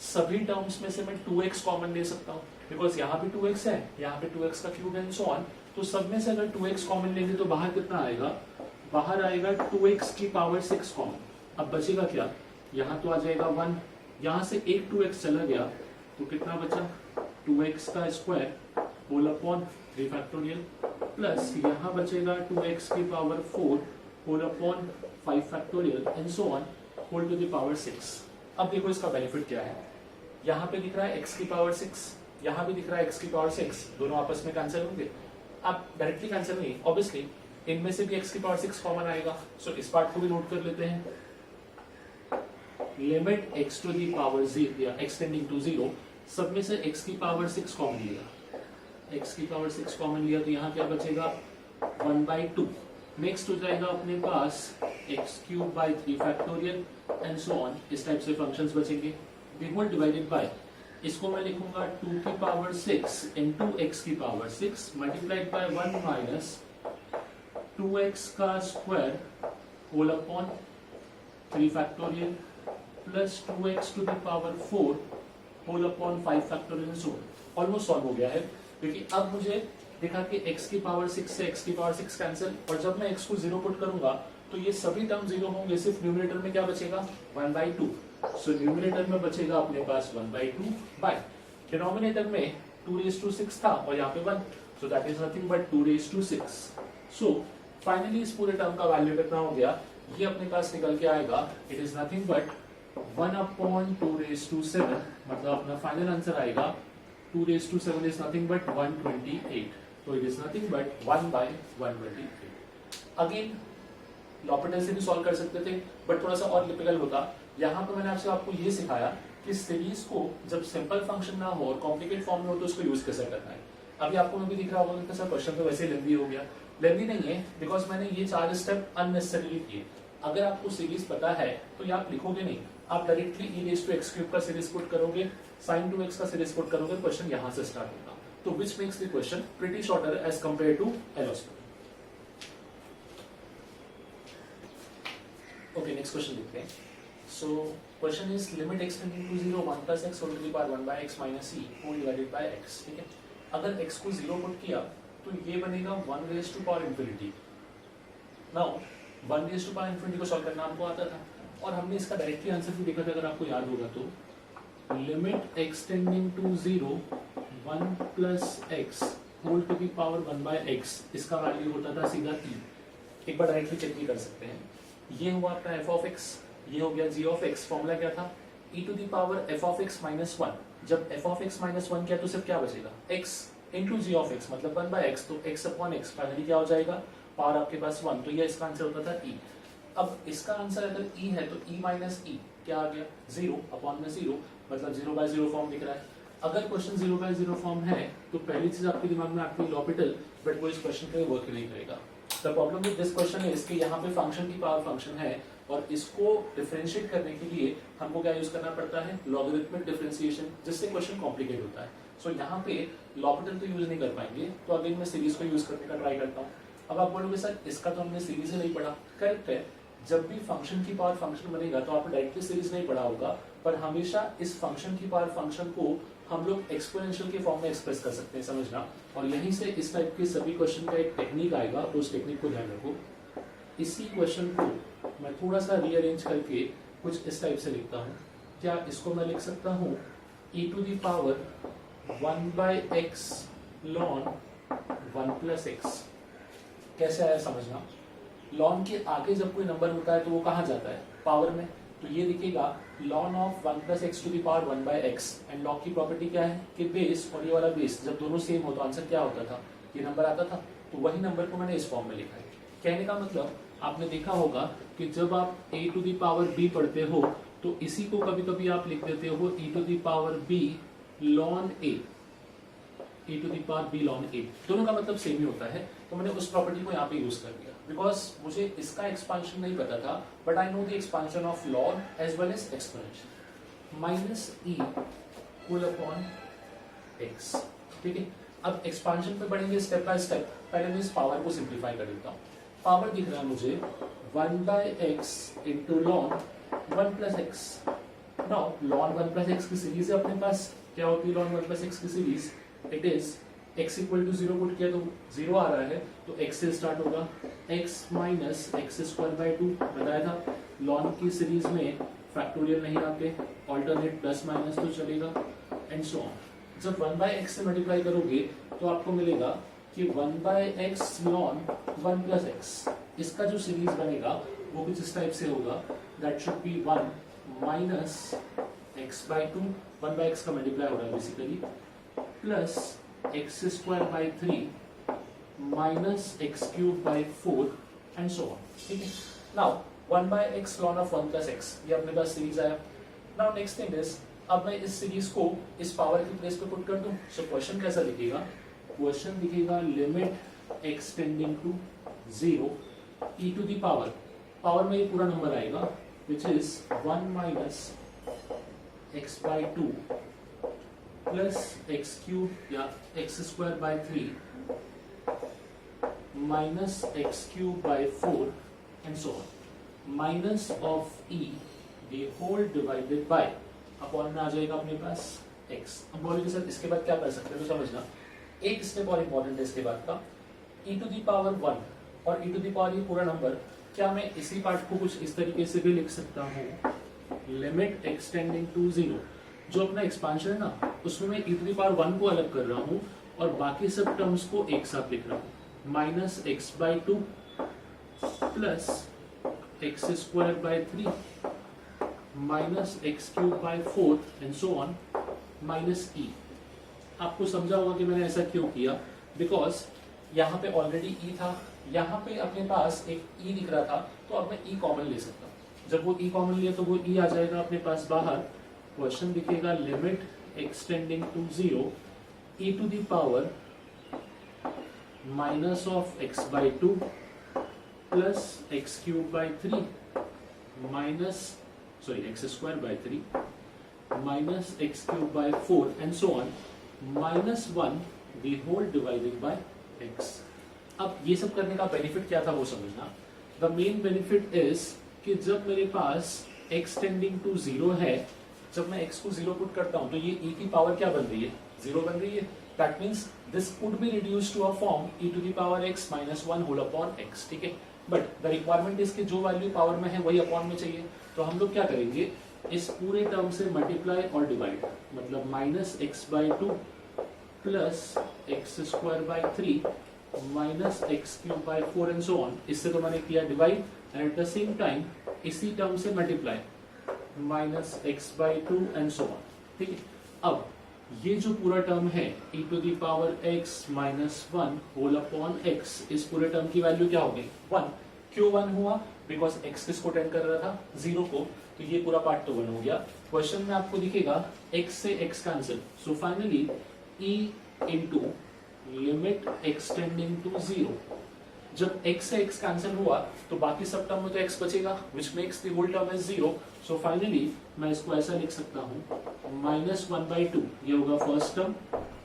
सभी टर्म्स में से मैं 2x कॉमन ले सकता हूँ, बिकॉज यहाँ पे 2x है, यहाँ पे 2x का क्यूब एंड सो ऑन। तो सब में से अगर 2x कॉमन लेंगे तो बाहर कितना आएगा, बाहर आएगा 2x की पावर 6 कॉमन। अब बचेगा क्या, यहाँ तो आ जाएगा 1, यहाँ से एक 2x चला गया तो कितना बचा, 2x का square whole upon 3 factorial plus यहाँ बचेगा 2x की power 4 whole upon 5 factorial and so on whole to the power 6। अब देखो इसका बेनिफिट क्या है, यहाँ पे दिख रहा है x की पावर 6, यहाँ भी दिख रहा है x की पावर 6, दोनों आपस में कैंसिल होंगे। अब डायरेक्टली कैंसिल नहीं, ऑब्वियसली इनमें से भी x की पावर 6 कॉमन आएगा। सो इस पार्ट को भी नोट कर लेते हैं, limit x to the power 0 x tending to 0, सब में से x की पावर 6 कॉमन लिया, x की पावर 6 कॉमन लिया तो यहाँ क्या बचेगा 1/2। नेक्स्ट हो जाएगा अपने पास x cube by 3 factorial and so on. इस टाइप से फंक्शंस बचेंगे। द होल डिवाइडेड बाय, इसको मैं लिखूंगा 2 की पावर 6 इंटू एक्स की power 6 multiplied by 1 minus 2x का square whole upon 3 factorial plus 2x to the power 4 whole upon 5 factorial. So almost solve हो गया है, क्योंकि अब मुझे देखा कि x की पावर 6 से x की पावर 6 कैंसिल, और जब मैं x को 0 पुट करूंगा तो ये सभी टर्म 0 होंगे, सिर्फ न्यूमरेटर में क्या बचेगा 1/2। सो न्यूमरेटर में बचेगा अपने पास 1/2 बाय डिनोमिनेटर में 2⁶ था और यहाँ पे 1, so that is nothing but 2�6। So finally इस पूरे टर्म का वैल्यू कितना हो गया, ये अपने पास निकल के आएगा, इट इज नथिंग बट 1/2⁷, मतलब अपना फाइनल आंसर आएगा 2�7 is nothing but 128. So it is nothing but 1/128. Again L'Hôpital से भी सॉल्व कर सकते थे, बट थोड़ा सा और टिपिकल होता यहाँ पे मैंने आपको ये सिखाया कि सीरीज को जब सिंपल फंक्शन ना हो और कॉम्प्लिकेट फॉर्म में हो तो उसको यूज कैसे करना है। अभी आपको भी दिख रहा होगा कि सर क्वेश्चन तो वैसे लेंदी हो गया, लेंदी नहीं है बिकॉज मैंने ये 4 स्टेप अननेसेसरीली किए। अगर आपको सीरीज पता है तो ये आप लिखोगे नहीं, आप डायरेक्टली e⁻⁴ का सीरीज पुट करोगे, sin 2x का सीरीज पुट करोगे, क्वेश्चन यहाँ से स्टार्ट होगा। तो which makes the question pretty shorter as compared to एलोस्टो। ओके, नेक्स्ट क्वेश्चन देखते हैं। So question is limit x tending to 0 1 plus x whole to the power 1 by x minus e whole divided by x। ठीक है, अगर x को 0 पुट किया तो ये बनेगा 1 raise to power infinity. Now 1 raise to power infinity को सॉल्व करना हमको आता था और हमने इसका डायरेक्टली आंसर भी देखा था, अगर आपको याद होगा तो limit x tending to 0 1 plus x whole to the power 1 by x, इसका वैल्यू होता था सीधा e। एक बार डायरेक्टली चेक भी कर सकते हैं, ये हुआ आपका f ऑफ x, ये हो गया g ऑफ x। फॉर्मूला क्या था, e to the power f of x minus 1। जब f ऑफ x माइनस 1 किया तो सिर्फ क्या बचेगा, x into g of x मतलब 1 बाय x, तो x अपॉन x फाइनली क्या हो जाएगा, पावर आपके पास 1, तो ये इसका आंसर होता था e। अब इसका आंसर अगर e है तो e माइनस e क्या आ गया, 0 अपॉन में 0 मतलब 0 बाय 0 फॉर्म दिख रहा है। अगर क्वेश्चन 0 बाय 0 फॉर्म है तो पहली चीज आपके दिमाग में आती है लॉपिटल, बट वो इस क्वेश्चन पे वर्क नहीं करेगा। The problem with this question है इसके यहाँ पे फंक्शन की पावर फंक्शन है और इसको डिफरेंशिएट करने के लिए हमको क्या यूज करना पड़ता है, लॉगरिथमिक डिफरेंशिएशन, जिससे क्वेश्चन कॉम्प्लिकेट होता है। सो यहाँ पे लॉपिटल तो यूज नहीं कर पाएंगे, तो अगेन मैं सीरीज को यूज करने का ट्राई करता हूँ। अब आप बोलोगे सर इसका तो हमने सीरीज ही नहीं पढ़ा, करेक्ट है। जब भी फंक्शन की पावर फंक्शन बनेगा तो आपने डायरेक्टली सीरीज नहीं पढ़ा होगा, पर हमेशा इस फंक्शन की पावर फंक्शन को हम लोग एक्सपोनेंशियल के फॉर्म में एक्सप्रेस कर सकते हैं, समझना। और यहीं से इस टाइप के सभी क्वेश्चन का एक टेक्निक आएगा, तो उस टेक्निक को ध्यान रखो। इसी क्वेश्चन को मैं थोड़ा सा रीअरेंज करके कुछ इस टाइप से लिखता हूँ। क्या इसको मैं लिख सकता हूँ e to the power 1 by x ln 1 plus x। कैसे आया समझना, ln के आगे जब कोई नंबर होता है तो वो कहाँ जाता है, पावर में, तो ये दिखेगा ln of 1 plus x to the power 1 by x। And log की प्रॉपर्टी क्या है कि बेस और ये वाला बेस जब दोनों सेम हो तो आंसर क्या होता था, ये नंबर आता था, तो वही नंबर को मैंने इस फॉर्म में लिखा है। कहने का मतलब आपने देखा होगा कि जब आप a to the power b पढ़ते हो तो इसी को कभी कभी आप लिख देते हो e to the power b ln a, e to the power b ln a, दोनों का मतलब सेम ही होता है। तो मैंने उस प्रॉपर्टी को यहाँ पे यूज कर दिया बिकॉज मुझे इसका एक्सपांशन नहीं पता था, but I know the expansion of ln as well as exponential minus e whole upon x। ठीक है, अब एक्सपांशन पे बढ़ेंगे स्टेप बाय स्टेप। पहले मैं इस पावर को सिंप्लीफाई कर देता हूँ। पावर दिख रहा है मुझे 1 by x into ln 1 plus x. Now ln 1 plus x की सीरीज है अपने पास, क्या होती है ln 1 प्लस एक्स की series, it is x equal to 0 put किया तो 0 आ रहा है, तो x से स्टार्ट होगा, x minus x square by 2 बताया था। ln की सीरीज में फैक्टोरियल नहीं आते, ऑल्टरनेट प्लस माइनस तो चलेगा एंड सो ऑन। जब 1 बाय एक्स से मल्टीप्लाई करोगे तो आपको मिलेगा कि 1 by x ln 1 plus x. इसका जो सीरीज बनेगा वो कुछ इस टाइप से होगा, that should be 1 minus x by 2, 1 by x का मल्टीप्लाई हो रहा है basically, plus x square by 3 minus x cube by 4 and so on. ठीक है, now 1 by x ln of 1 plus x, ये अपने पास सीरीज आया। नाउ नेक्स्ट थिंग इज, अब मैं इस सीरीज को इस पावर की प्लेस पे पुट कर दूं, सो क्वेश्चन कैसा दिखेगा, क्वेश्चन दिखेगा limit x tending to 0 e to the power में ये पूरा नंबर आएगा which is 1 minus x by 2 plus x cube या x square by 3 minus x cube by 4 and so on, minus of e the whole divided by upon में आ जाएगा अपने पास x। अब बोलोगे सर इसके बाद क्या कर सकते हैं, तो समझना एक स्टेप और इम्पोर्टेंट है इसके बाद का, e टू द पावर 1 और e टू द पावर ये पूरा नंबर, क्या मैं इसी पार्ट को कुछ इस तरीके से भी लिख सकता हूँ, लिमिट x टेंडिंग टू 0, जो अपना एक्सपांशन है ना उसमें मैं e टू द पावर 1 को अलग कर रहा हूँ और बाकी सब टर्म्स को एक साथ लिख रहा हूँ, minus x by 2 plus x square by 3 minus x cube by 4 and so on minus e। आपको समझा होगा कि मैंने ऐसा क्यों किया, बिकॉज यहाँ पे ऑलरेडी e था, यहाँ पे अपने पास एक e दिख रहा था, तो अब मैं e कॉमन ले सकता हूँ। जब वो e कॉमन लिया तो वो e आ जाएगा अपने पास बाहर। क्वेश्चन दिखेगा limit extending to 0 e to the power minus of x by 2 plus x cube by 3 x square by 3 minus x cube by 4 and so on minus 1 the whole divided by x। अब ये सब करने का बेनिफिट क्या था वो समझना। द मेन बेनिफिट इज कि जब मेरे पास x टेंडिंग टू 0 है, जब मैं x को 0 पुट करता हूं तो ये e की पावर क्या बन रही है, 0 बन रही है। That means this could be reduced to a form e to the power x minus 1 whole upon x, ठीक है। बट द रिक्वायरमेंट इज कि जो वैल्यू पावर में है वही अपॉन में चाहिए। तो हम लोग क्या करेंगे, इस पूरे टर्म से मल्टीप्लाई और डिवाइड, मतलब minus x by 2 plus x square by 3 minus x cube by 4 and so on. इससे तो मैंने किया divide and at the same time इसी टर्म से multiply minus x by 2 and so on, ठीक है। अब ये जो पूरा टर्म है e to the power x minus 1 whole upon x, इस पूरे टर्म की वैल्यू क्या होगी 1। क्यों 1 हुआ, बिकॉज x किसको टेंड कर रहा था 0 को, तो ये पूरा पार्ट तो 1 हो गया। क्वेश्चन में आपको दिखेगा x से x cancel, so finally e into limit extending to 0। जब x से x कैंसिल हुआ तो बाकी सब टर्म में तो x बचेगा, which makes the whole term is 0। So finally मैं इसको ऐसा लिख सकता हूं माइनस 1 बाई 2, ये होगा फर्स्ट टर्म।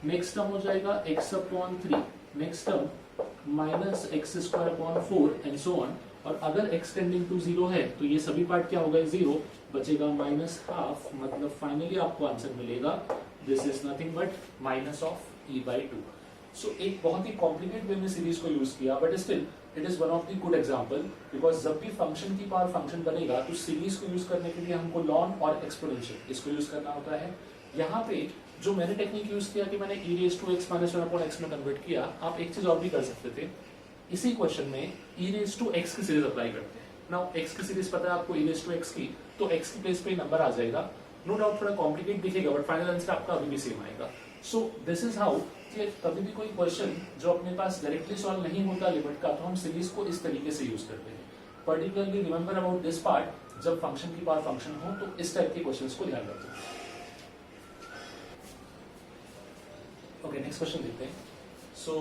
नेक्स्ट टर्म हो जाएगा x upon 3, next term minus x square upon 4 and so on. और अगर x टेंडिंग टू 0 है तो ये सभी पार्ट क्या होगा 0, बचेगा माइनस हाफ, मतलब फाइनली आपको आंसर मिलेगा this is nothing but minus of e by 2। सो एक बहुत ही कॉम्प्लिकेटेड वे में सीरीज को यूज किया, but still it is one of the good example, because जब भी फंक्शन की पावर फंक्शन बनेगा तो सीरीज को यूज करने के लिए हमको लॉन और एक्सपोनेंशियल इसको यूज करना होता है। यहाँ पे जो मैंने टेक्निक यूज किया कि मैंने e raise to x minus 1 upon x में कन्वर्ट किया, आप एक चीज और भी कर सकते थे। इसी क्वेश्चन में e रेज टू x की सीरीज अप्लाई करते हैं। नाउ x की सीरीज पता है आपको e रेज टू x की, तो x की प्लेस पे नंबर आ जाएगा। नो डाउट थोड़ा कॉम्प्लिकेट दिखेगा बट फाइनल आंसर आपका अभी भी सेम आएगा। सो दिस इज हाउ कि कभी भी कोई क्वेश्चन जो अपने पास डायरेक्टली सॉल्व नहीं होता लिमिट का, तो हम सीरीज को इस तरीके से यूज करते हैं। Particularly remember about this part, जब फंक्शन की पावर फंक्शन हो तो इस टाइप के क्वेश्चंस को ध्यान रखें। ओके, नेक्स्ट क्वेश्चन देखते हैं। सो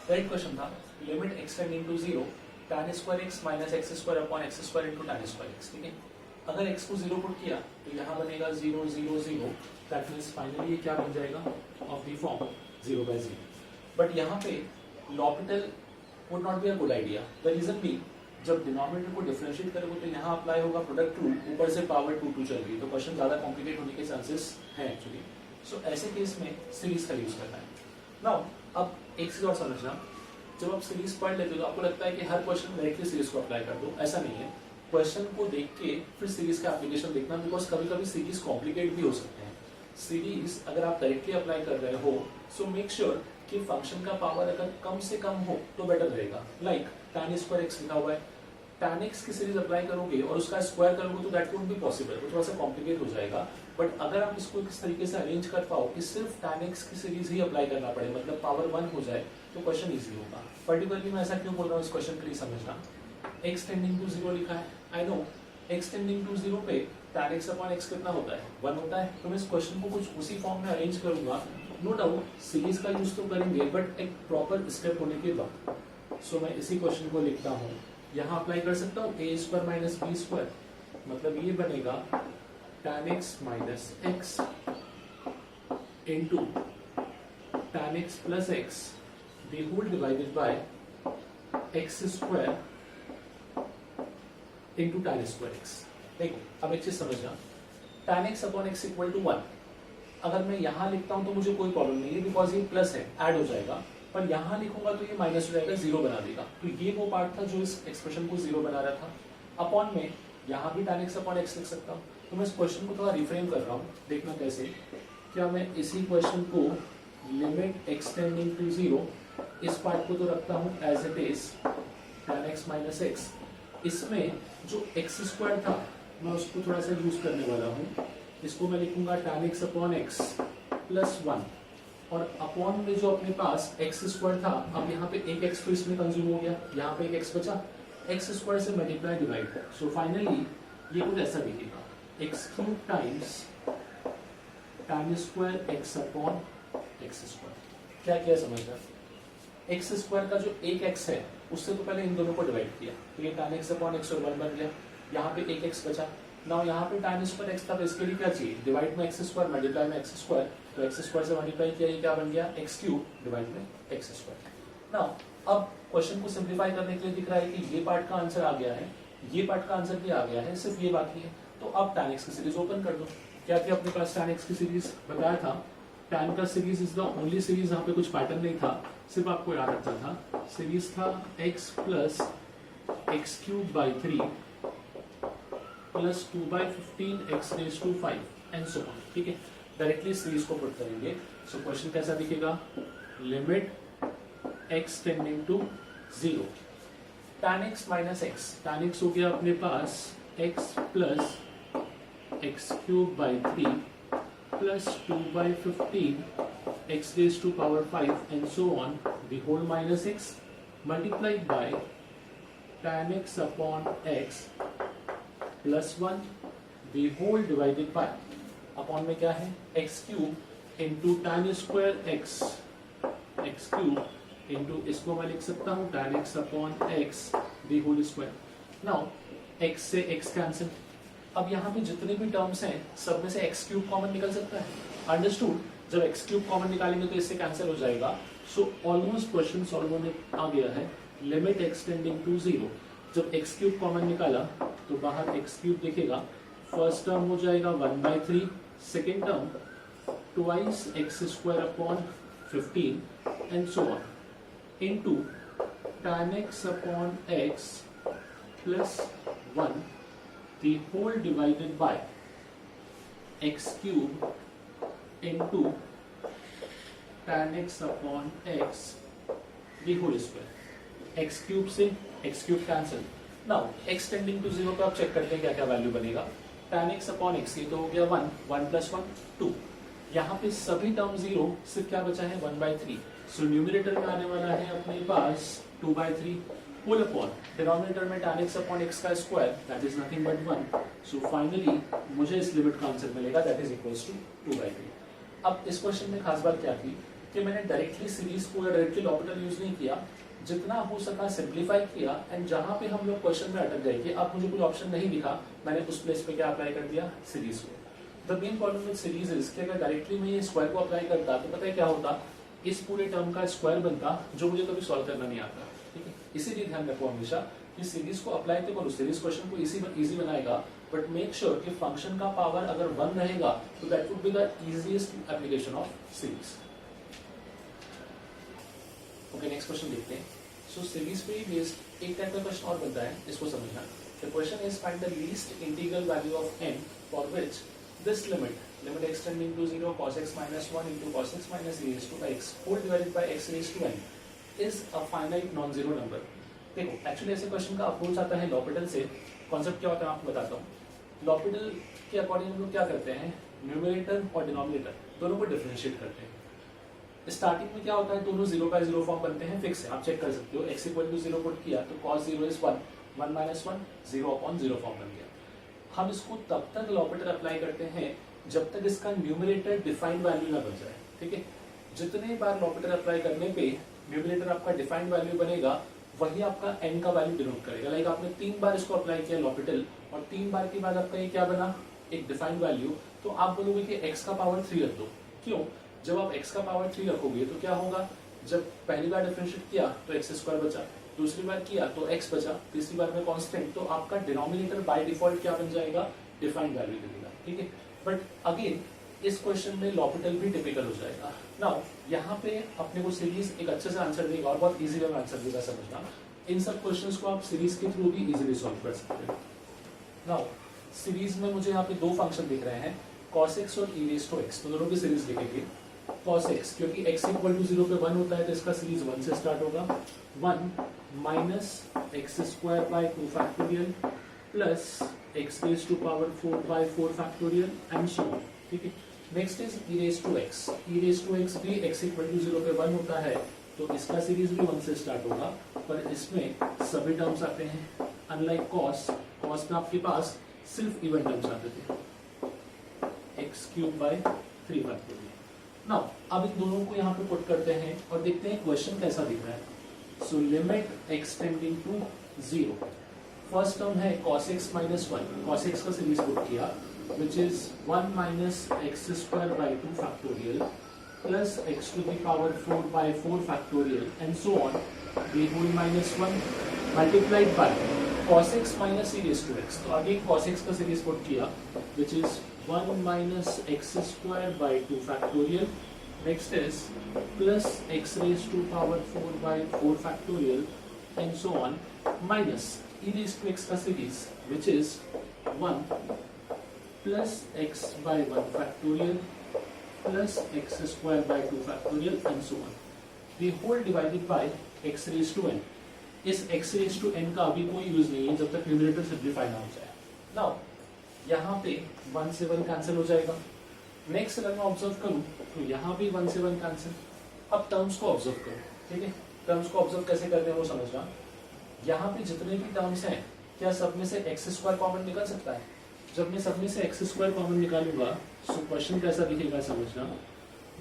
राइट क्वेश्चन था limit extending to 0 tan square x minus x square upon x square into tan square x, ठीक है। अगर x को 0 पुट किया तो यहाँ बनेगा 0 0 0, दैट मींस फाइनली ये क्या बन जाएगा of the form 0 by 0। But यहाँ पे L'Hopital would not be a good idea. The reason be, जब डिनोमिनेटर को डिफरेंशिएट करोगे तो यहाँ अप्लाई होगा प्रोडक्ट रूल, ऊपर से पावर 2 चल रही है, तो क्वेश्चन ज्यादा कॉम्प्लिकेट होने के चांसेस हैं एक्चुअली। सो ऐसे केस में सीरीज का यूज करना है। नाउ अब एक चीज और समझना, जब आप सीरीज पढ़ लेते हो तो आपको लगता है कि हर क्वेश्चन डायरेक्टली सीरीज को अप्लाई कर दो, ऐसा नहीं है। क्वेश्चन को देख के फिर सीरीज का एप्लीकेशन देखना, बिकॉज कभी कभी सीरीज कॉम्प्लिकेट भी हो सकते हैं। सीरीज अगर आप डायरेक्टली अप्लाई कर रहे हो सो मेक श्योर कि फंक्शन का पावर अगर कम से कम हो तो बेटर रहेगा। लाइक tan स्क्वायर x लिखा हुआ है, tan x की सीरीज अप्लाई करोगे और उसका स्क्वायर करोगे तो दैट वुड बी पॉसिबल, तो थोड़ा सा कॉम्प्लिकेट हो जाएगा। बट अगर आप इसको इस तरीके से अरेंज कर पाओ कि सिर्फ tan x की सीरीज ही अप्लाई करना पड़े, मतलब पावर 1 हो जाए, तो क्वेश्चन इजी होगा। पर्टिकुलरली मैं ऐसा क्यों बोल रहा हूँ, इस क्वेश्चन के लिए समझना। x टेंडिंग टू 0 लिखा है, I know x tending to 0 पे tan x अपॉन x कितना होता है 1 होता है। तो मैं इस क्वेश्चन को कुछ उसी फॉर्म में अरेंज करूंगा। नो डाउट सीरीज का यूज तो करेंगे बट एक प्रॉपर स्टेप होने के बाद। सो मैं इसी क्वेश्चन को लिखता हूँ, यहाँ अप्लाई कर सकता हूँ a square minus b square, मतलब ये बनेगा tan x minus x into tan x plus x the whole divided by x square into tan square x। देखो अब एक चीज समझना, tan x upon x equal to 1 अगर मैं यहाँ लिखता हूँ तो मुझे कोई प्रॉब्लम नहीं है, बिकॉज ये प्लस है, ऐड हो जाएगा। पर यहाँ लिखूंगा तो ये माइनस हो जाएगा, 0 बना देगा। तो ये वो पार्ट था जो इस एक्सप्रेशन को 0 बना रहा था। अपॉन में यहाँ भी tan x अपॉन x लिख सकता हूँ। तो मैं इस क्वेश्चन को थोड़ा रिफ्रेम कर रहा हूँ, देखना कैसे। क्या मैं इसी क्वेश्चन को लिमिट एक्सटेंडिंग टू 0, इस पार्ट को तो रखता हूँ as it is tan x minus x, इसमें जो x स्क्वायर था मैं उसको थोड़ा सा यूज करने वाला हूँ। इसको मैं लिखूंगा tan x upon x plus 1, और अपॉन में जो अपने पास x स्क्वायर था, अब यहाँ पे एक x तो इसमें कंज्यूम हो गया, यहाँ पे एक x बचा, x स्क्वायर से मल्टीप्लाई डिवाइड। सो फाइनली ये कुछ ऐसा दिखेगा, x cube times tan square x upon x square. क्या किया समझना, एक्स स्क्वायर का जो एक एक्स है उससे तो पहले इन दोनों को डिवाइड किया, तो ये tan एक्स अपॉन एक्स और 1 बन गया, यहाँ पे एक एक्स बचा। नाउ यहाँ पे tan स्क्वायर एक्स था, तो इसके लिए क्या चाहिए, डिवाइड में एक्स स्क्वायर मल्टीप्लाई में एक्स स्क्वायर, तो एक्स स्क्वायर से मल्टीप्लाई किया, ये क्या बन गया, एक्स क्यूब डिवाइड में एक्स स्क्वायर। नाउ अब क्वेश्चन को सिंप्लीफाई करने के लिए दिख रहा है कि ये पार्ट का आंसर आ गया है, ये पार्ट का आंसर भी आ गया है, सिर्फ ये बाकी है। तो अब tan x की सीरीज ओपन कर दो। क्या थी अपने पास tan x की सीरीज, बताया था tan का series is the only series, यहाँ पे कुछ पैटर्न नहीं था, सिर्फ आपको याद रखना था, सीरीज था x plus x cube by 3 plus 2 by 15 x raise to 5 and so on. ठीक है, डायरेक्टली सीरीज को पुट करेंगे। सो क्वेश्चन कैसा दिखेगा, limit x tending to 0, tan x minus x, tan x हो गया अपने पास x plus x cube by 3 plus 2 by 15 x raise to power 5 and so on, the whole minus x multiplied by tan x upon x plus 1 the whole divided by, upon में क्या है x cube into tan square x cube into, इसको मैं लिख सकता हूँ tan x upon x the whole square. Now x से x कैंसिल, अब यहाँ पे जितने भी टर्म्स हैं सब में से x क्यूब कॉमन निकल सकता है, अंडरस्टूड। जब x क्यूब कॉमन निकालेंगे तो इससे कैंसिल हो जाएगा। सो ऑलमोस्ट क्वेश्चन सॉल्व होने आ गया है, लिमिट x टेंडिंग टू 0। जब x क्यूब कॉमन निकाला तो बाहर x क्यूब दिखेगा, फर्स्ट टर्म हो जाएगा 1/3, second term twice x square upon 15 and so on into tan x upon x plus 1 the whole divided by x cube into tan x upon x the whole square, x cube से x cube cancel। now x tending to 0 का आप चेक करते हैं क्या क्या वैल्यू बनेगा, tan x upon x ये तो हो गया 1 प्लस 1 2, यहाँ पे सभी टर्म 0, सिर्फ क्या बचा है 1/3। सो न्यूमरेटर में आने वाला है अपने पास 2/3 होल अपॉन डिनोमिनेटर में tan x अपॉन x का square, that is nothing but 1। So finally मुझे इस लिमिट का आंसर मिलेगा, दैट इज इक्वल्स टू 2/3। अब इस क्वेश्चन में खास बात क्या थी कि मैंने डायरेक्टली सीरीज को या डायरेक्टली लॉपिटल यूज नहीं किया, जितना हो सका सिंप्लीफाई किया, एंड जहां पे हम लोग क्वेश्चन में अटक गए कि अब मुझे कोई ऑप्शन नहीं दिखा, मैंने उस प्लेस पे क्या अप्लाई कर दिया, सीरीज को। The main problem with series is कि अगर डायरेक्टली मैं ये स्क्वायर को अप्लाई करता तो पता है क्या होता, इस पूरे टर्म का स्क्वायर बनता जो मुझे कभी सॉल्व करना नहीं आता। ठीक है, इसीलिए ध्यान रखो हमेशा कि सीरीज को अप्लाई तो करो, सीरीज क्वेश्चन को इजी बनाएगा, बट मेक श्योर कि फंक्शन का पावर अगर 1 रहेगा तो that would be the easiest application of series. Okay, next question देखते हैं। सो सीरीज पे ही बेस्ड एक टाइप का क्वेश्चन और बनता है, इसको समझना। The question is find the least integral value of n for which this limit x tending to 0 cos x minus 1 into cos x minus e raised to x whole divided by x raised to n is a finite non-zero number। देखो एक्चुअली ऐसे क्वेश्चन का अप्रोच आता है लॉपिटल से। कॉन्सेप्ट क्या होता है आपको बताता हूँ। लॉपिटल के अकॉर्डिंग हम लोग क्या करते हैं, न्यूमरेटर और डिनोमिनेटर दोनों को डिफरेंशिएट करते हैं। स्टार्टिंग में क्या होता है, दोनों 0 का 0 फॉर्म बनते हैं, फिक्स है, आप चेक कर सकते हो। x इक्वल टू 0 पुट किया तो cos 0 is 1, 1 minus 1 0 upon 0 form बन गया। हम इसको तब तक लॉपिटल अप्लाई करते हैं जब तक इसका न्यूमरेटर डिफाइंड वैल्यू ना बन जाए। ठीक है, जितने बार लॉपिटल अप्लाई करने पे न्यूमरेटर आपका डिफाइंड वैल्यू बनेगा, वही आपका n का वैल्यू डिनोट करेगा। लाइक आपने 3 बार इसको अप्लाई किया लॉपिटल, और 3 बार के बाद आपका ये क्या बना, एक डिफाइंड वैल्यू, तो आप बोलोगे कि x का पावर 3 रख दो। क्यों, जब आप x का पावर 3 रखोगे तो क्या होगा, जब पहली बार डिफरेंशिएट किया तो x स्क्वायर बचा, दूसरी बार किया तो x बचा, तीसरी बार में कांस्टेंट, तो आपका डिनोमिनेटर बाय डिफॉल्ट क्या बन जाएगा, डिफाइंड वैल्यू देगा। ठीक है, बट अगेन इस क्वेश्चन में लॉपिटल भी टिपिकल हो जाएगा। नाउ यहाँ पे अपने को सीरीज एक अच्छे से आंसर देगा और बहुत इजी वे में आंसर देगा, समझना। इन सब क्वेश्चंस को आप सीरीज के थ्रू भी इजीली सॉल्व कर सकते हैं। नाउ सीरीज में मुझे यहाँ पे 2 फंक्शन दिख रहे हैं, cos x और e raised to x, तो दोनों की सीरीज लिखेंगे। cos x क्योंकि x इक्वल टू 0 पे 1 होता है तो इसका सीरीज 1 से स्टार्ट होगा, 1 minus x square by 2 factorial plus x raise to power 4 by 4 factorial and so on. ठीक है, next is e raise to x, e raise to x भी x इक्वल टू 0 पे 1 होता है तो इसका सीरीज भी 1 से स्टार्ट होगा, पर इसमें सभी टर्म्स आते हैं। अनलाइक cos में आपके पास सिर्फ इवन टर्म्स आते थे, x cube by 3 factorial. Now अब इन दोनों को यहाँ पे पुट करते हैं और देखते हैं क्वेश्चन कैसा दिख रहा है। So limit x tending to 0, first term है cos x minus 1, cos x का सीरीज पुट किया which is 1 minus x square by 2 factorial plus x to the power 4 by 4 factorial and so on, the whole minus 1 multiplied by cos x minus e raised to x। तो आगे cos x का सीरीज पुट किया which is 1 minus x square by 2 factorial, next is plus x raised to power 4 by 4 factorial and so on, minus e raised to x का series which is 1 plus x by 1 factorial plus x square by 2 factorial and so on, the whole divided by x raised to n। इस x raised to n का अभी कोई यूज नहीं है जब तक न्यूमरेटर सिंप्लीफाई ना हो जाए। नाउ यहाँ पे 1 से 1 कैंसिल हो जाएगा। नेक्स्ट अगर मैं ऑब्जर्व करूँ तो यहाँ भी 1 से 1 कैंसिल। अब टर्म्स को ऑब्जर्व करो, ठीक है। टर्म्स को ऑब्जर्व कैसे करते हैं वो समझना। यहाँ पे जितने भी टर्म्स हैं क्या सब में से एक्स स्क्वायर कॉमन निकल सकता है? जब मैं सब में से एक्स स्क्वायर कॉमन निकालूंगा सो क्वेश्चन कैसा दिखेगा समझना।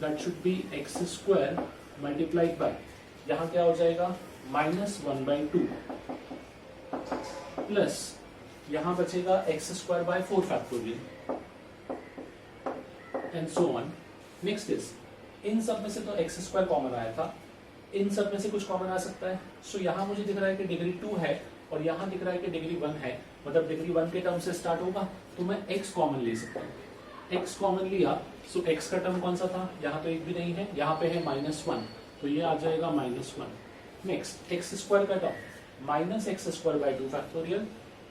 That should B x square multiplied by, यहाँ क्या हो जाएगा -1/2 प्लस यहाँ बचेगा x square bye 4 factorial and so on. Next is in सब में से तो एक्स स्क्वायर कॉमन आया था, इन सब में से कुछ कॉमन आ सकता है। सो यहाँ मुझे दिख रहा है कि डिग्री 2 है और यहाँ दिख रहा है कि डिग्री 1 है, मतलब डिग्री 1 के टर्म से स्टार्ट होगा तो मैं x कॉमन ले सकता हूँ। x कॉमन लिया सो x का टर्म कौन सा था? यहाँ तो एक भी नहीं है, यहाँ पे है -1 तो ये आ जाएगा -1। नेक्स्ट एक्स स्क्वायर का term minus x square by 2 factorial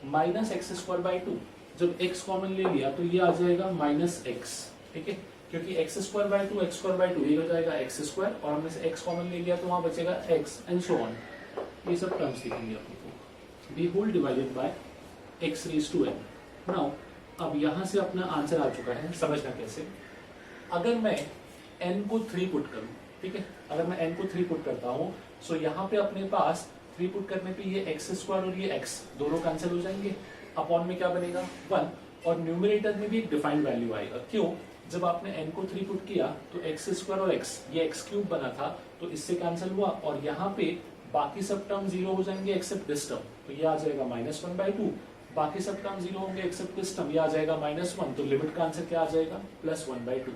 minus x square by 2, जब x कॉमन ले लिया तो ये आ जाएगा -x, ठीक है, क्योंकि x square by 2 x square by 2 ये हो जाएगा एक्स स्क्वायर और हमने से x कॉमन ले लिया तो वहां बचेगा x एंड सो ऑन। ये सब टर्म्स दिखेंगे आपको। The whole divided by x raise to n। Now अब यहाँ से अपना आंसर आ चुका है, समझना कैसे। अगर मैं n को 3 पुट करूँ, ठीक है, अगर मैं n को 3 पुट करता हूँ सो यहाँ पे अपने पास 3 पुट करने पे ये एक्स स्क्वायर और ये x दोनों कैंसिल हो जाएंगे। अपॉन में क्या बनेगा 1 और न्यूमरेटर में भी एक डिफाइंड वैल्यू आएगा। क्यों? जब आपने n को 3 पुट किया तो एक्स स्क्वायर और x ये x क्यूब बना था तो इससे कैंसिल हुआ और यहाँ पे बाकी सब टर्म 0 हो जाएंगे एक्सेप्ट दिस टर्म, तो ये आ जाएगा -1/2। बाकी सब टर्म 0 होंगे एक्सेप्ट दिस टर्म, ये आ जाएगा -1, तो लिमिट का आंसर क्या आ जाएगा +1/2।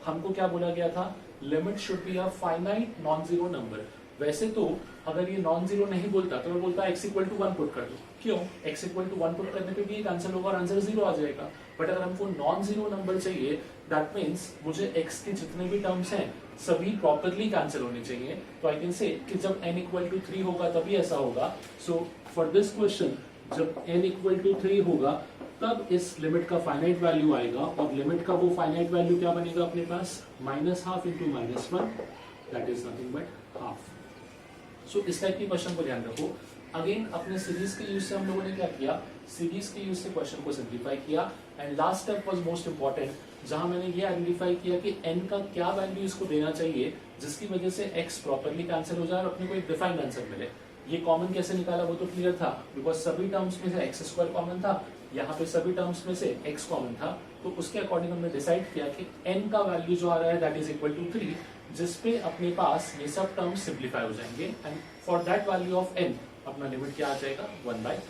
हमको क्या बोला गया था? Limit should be a finite non zero number. वैसे तो अगर ये नॉन जीरो नहीं बोलता तो मैं बोलता x = 1 पुट कर दो। क्यों? x = 1 पुट करने पे भी एक आंसर होगा और आंसर 0 आ जाएगा। बट अगर हमको नॉन जीरो नंबर चाहिए दैट मीन्स मुझे x के जितने भी टर्म्स हैं सभी प्रॉपरली कैंसिल होने चाहिए। तो आई कैन से कि जब n = 3 होगा तभी ऐसा होगा। सो फॉर दिस क्वेश्चन जब n = 3 होगा तब इस लिमिट का फाइनाइट वैल्यू आएगा और लिमिट का वो फाइनाइट वैल्यू क्या बनेगा अपने पास -12 × -1 that is nothing but half. So इस टाइप की क्वेश्चन को ध्यान रखो। अगेन अपने सीरीज के यूज से हम लोगों ने क्या किया? सीरीज के यूज से क्वेश्चन को सिंप्लीफाई किया and last step was most important, जहां मैंने ये आइडेंटिफाई किया कि n का क्या वैल्यू इसको देना चाहिए जिसकी वजह से x प्रॉपर्ली कैंसिल हो जाए और अपने को एक डिफाइंड आंसर मिले। ये कॉमन कैसे निकाला वो तो क्लियर था, बिकॉज सभी टर्म्स में से एक्स स्क्वायर कॉमन था, यहाँ पे सभी टर्म्स में से x कॉमन था, तो उसके अकॉर्डिंग हमने डिसाइड किया कि n का वैल्यू जो आ रहा है दैट इज इक्वल टू 3, जिसपे अपने पास ये सब टर्म्स सिंप्लीफाई हो जाएंगे and for that value of n अपना लिमिट क्या आ जाएगा 1/3।